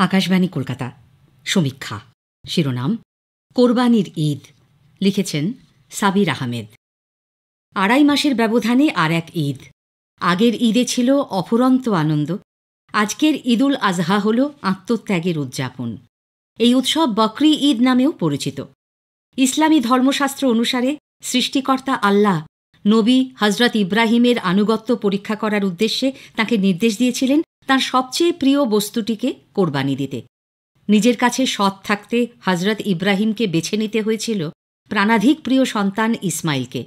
আকাশবাণী কলকাতা। সমীক্ষা শিরোনাম কোরবানির ঈদ। লিখেছেন সাবির আহমেদ। ২.৫ মাসের ব্যবধানে আর এক ঈদ। আগের ঈদে ছিল অফুরন্ত আনন্দ। আজকের ঈদুল আজহা হল আত্মত্যাগের উদযাপন। এই উৎসব বকরি ঈদ নামেও পরিচিত। ইসলামী ধর্মশাস্ত্র অনুসারে সৃষ্টিকর্তা আল্লাহ নবী হজরত ইব্রাহিমের আনুগত্য পরীক্ষা করার উদ্দেশ্যে তাঁকে নির্দেশ দিয়েছিলেন তাঁর সবচেয়ে প্রিয় বস্তুটিকে কোরবানি দিতে। নিজের কাছে সৎ থাকতে হজরত ইব্রাহিমকে বেছে নিতে হয়েছিল প্রাণাধিক প্রিয় সন্তান ইসমাইলকে।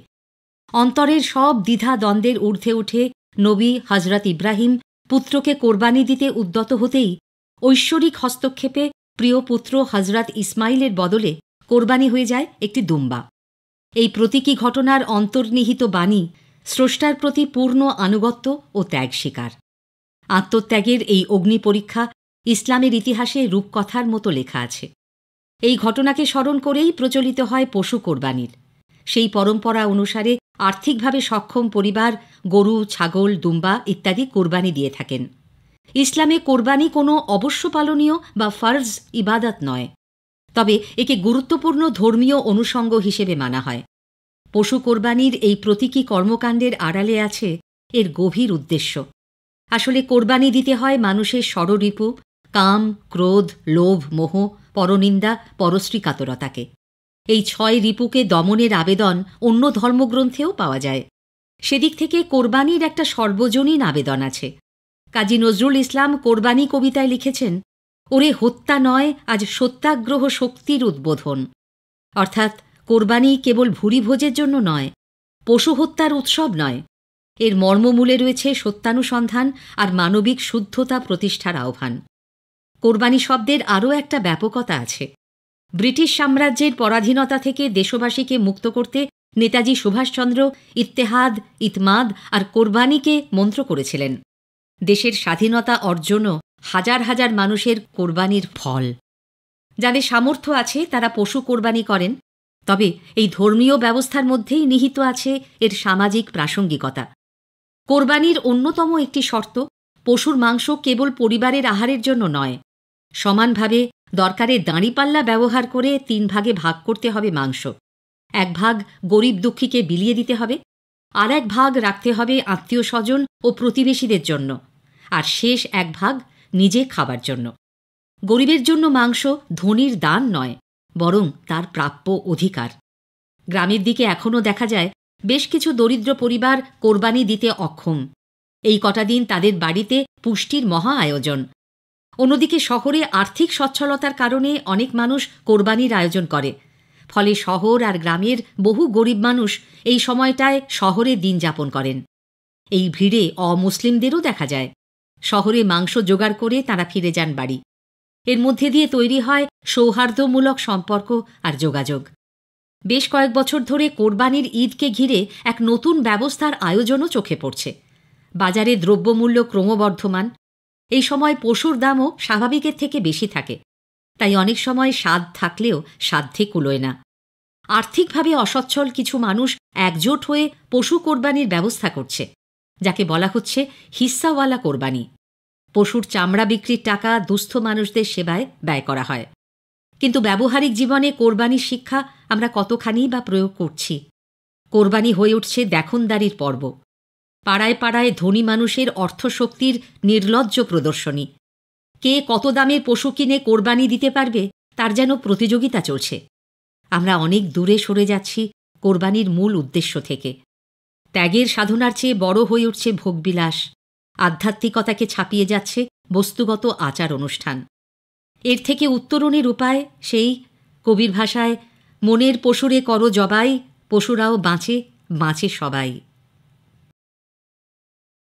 অন্তরের সব দ্বিধা দ্বন্দ্বের ঊর্ধ্বে উঠে নবী হজরত ইব্রাহিম পুত্রকে কোরবানি দিতে উদ্যত হতেই ঐশ্বরিক হস্তক্ষেপে প্রিয় পুত্র হজরত ইসমাইলের বদলে কোরবানি হয়ে যায় একটি দুম্বা। এই প্রতীকী ঘটনার অন্তর্নিহিত বাণী স্রষ্টার প্রতি পূর্ণ আনুগত্য ও ত্যাগ স্বীকার। আত্মত্যাগের এই অগ্নি পরীক্ষা ইসলামের ইতিহাসে রূপকথার মতো লেখা আছে। এই ঘটনাকে স্মরণ করেই প্রচলিত হয় পশু কোরবানির। সেই পরম্পরা অনুসারে আর্থিকভাবে সক্ষম পরিবার গরু, ছাগল, দুম্বা ইত্যাদি কোরবানি দিয়ে থাকেন। ইসলামে কোরবানি কোনো অবশ্য পালনীয় বা ফরজ ইবাদত নয়, তবে একে গুরুত্বপূর্ণ ধর্মীয় অনুষঙ্গ হিসেবে মানা হয়। পশু কোরবানির এই প্রতীকী কর্মকাণ্ডের আড়ালে আছে এর গভীর উদ্দেশ্য। আসলে কোরবানি দিতে হয় মানুষের ষড়রিপু, কাম, ক্রোধ, লোভ, মোহ, পরনিন্দা, পরশ্রীকাতরতাকে। এই ৬ রিপুকে দমনের আবেদন অন্য ধর্মগ্রন্থেও পাওয়া যায়। সেদিক থেকে কোরবানির একটা সর্বজনীন আবেদন আছে। কাজী নজরুল ইসলাম কোরবানি কবিতায় লিখেছেন, ওরে হত্যা নয় আজ সত্যাগ্রহ শক্তির উদ্বোধন। অর্থাৎ কোরবানি কেবল ভুরিভোজের জন্য নয়, পশু হত্যার উৎসব নয়। এর মর্মমূলে রয়েছে সত্যানুসন্ধান আর মানবিক শুদ্ধতা প্রতিষ্ঠার আহ্বান। কোরবানি শব্দের আরও একটা ব্যাপকতা আছে। ব্রিটিশ সাম্রাজ্যের পরাধীনতা থেকে দেশবাসীকে মুক্ত করতে নেতাজি সুভাষচন্দ্র ইত্তেহাদ, ইতমাদ আর কোরবানিকে মন্ত্র করেছিলেন। দেশের স্বাধীনতা অর্জনও হাজার হাজার মানুষের কোরবানির ফল। যাদের সামর্থ্য আছে তারা পশু কোরবানি করেন, তবে এই ধর্মীয় ব্যবস্থার মধ্যেই নিহিত আছে এর সামাজিক প্রাসঙ্গিকতা। কোরবানির অন্যতম একটি শর্ত, পশুর মাংস কেবল পরিবারের আহারের জন্য নয়, সমানভাবে দরকারে দাঁড়িপাল্লা ব্যবহার করে ৩ ভাগে ভাগ করতে হবে মাংস। ১ ভাগ গরিব দুঃখীকে বিলিয়ে দিতে হবে, আর ১ ভাগ রাখতে হবে আত্মীয় স্বজন ও প্রতিবেশীদের জন্য, আর শেষ ১ ভাগ নিজে খাবার জন্য। গরিবের জন্য মাংস ধনীর দান নয়, বরং তার প্রাপ্য অধিকার। গ্রামের দিকে এখনও দেখা যায় বেশ কিছু দরিদ্র পরিবার কোরবানি দিতে অক্ষম। এই কটা দিন তাদের বাড়িতে পুষ্টির মহা আয়োজন। অন্যদিকে শহরে আর্থিক সচ্ছলতার কারণে অনেক মানুষ কোরবানির আয়োজন করে। ফলে শহর আর গ্রামের বহু গরিব মানুষ এই সময়টায় শহরে দিন যাপন করেন। এই ভিড়ে অমুসলিমদেরও দেখা যায়। শহরে মাংস জোগাড় করে তাঁরা ফিরে যান বাড়ি। এর মধ্যে দিয়ে তৈরি হয় সৌহার্দ্যমূলক সম্পর্ক আর যোগাযোগ। বেশ কয়েক বছর ধরে কোরবানির ঈদকে ঘিরে এক নতুন ব্যবস্থার আয়োজনও চোখে পড়ছে। বাজারে দ্রব্যমূল্য ক্রমবর্ধমান। এই সময় পশুর দামও স্বাভাবিকের থেকে বেশি থাকে। তাই অনেক সময় স্বাদ থাকলেও সাধ্যে কুলোয় না। আর্থিকভাবে অসচ্ছল কিছু মানুষ একজোট হয়ে পশু কোরবানির ব্যবস্থা করছে, যাকে বলা হচ্ছে হিস্সাওয়ালা কোরবানি। পশুর চামড়া বিক্রির টাকা দুস্থ মানুষদের সেবায় ব্যয় করা হয়। কিন্তু ব্যবহারিক জীবনে কোরবানির শিক্ষা আমরা কতখানি বা প্রয়োগ করছি? কোরবানি হয়ে উঠছে দেখনদারির পর্ব। পাড়ায় পাড়ায় ধনী মানুষের অর্থশক্তির নির্লজ্জ প্রদর্শনী। কে কত দামের পশু কিনে কোরবানি দিতে পারবে তার যেন প্রতিযোগিতা চলছে। আমরা অনেক দূরে সরে যাচ্ছি কোরবানির মূল উদ্দেশ্য থেকে। ত্যাগের সাধনার চেয়ে বড় হয়ে উঠছে ভোগবিলাস। আধ্যাত্মিকতাকে ছাপিয়ে যাচ্ছে বস্তুগত আচার অনুষ্ঠান। এর থেকে উত্তরণের উপায় সেই কবির ভাষায়, মনের পশুরে করো জবাই, পশুরাও বাঁচে, বাঁচে সবাই।